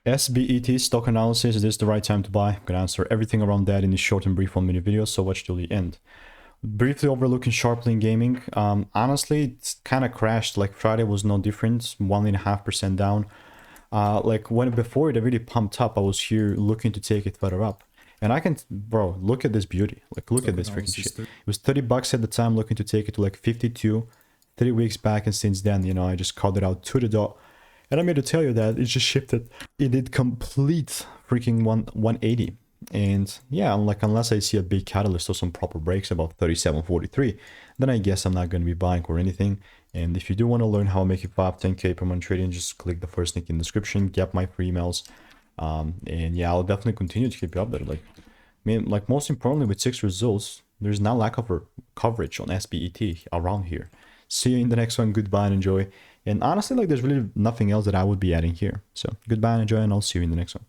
SBET stock analysis, is this the right time to buy? I'm gonna answer everything around that in this short and brief 1 minute video, so watch till the end. Briefly overlooking Sharplink gaming. Honestly, it's kind of crashed. Like Friday was no different, 1.5% down. Like when before it really pumped up, I was here looking to take it further up. And I can, bro, look at this beauty. Like, look at this freaking shit. It was 30 bucks at the time, looking to take it to like 52, 3 weeks back. And since then, you know, I just called it out to the dot. And I'm here to tell you that it just shifted. It did complete freaking 180. And yeah, like unless I see a big catalyst or some proper breaks above 37.43, then I guess I'm not going to be buying or anything. And if you do want to learn how to make it 5-10K per month trading, just click the first link in the description, get my free emails. And yeah, I'll definitely continue to keep you updated. Like, I mean, like most importantly, with 6 results, there's not lack of coverage on SBET around here. See you in the next one. Goodbye and enjoy. And honestly, like there's really nothing else that I would be adding here. So goodbye and enjoy, and I'll see you in the next one.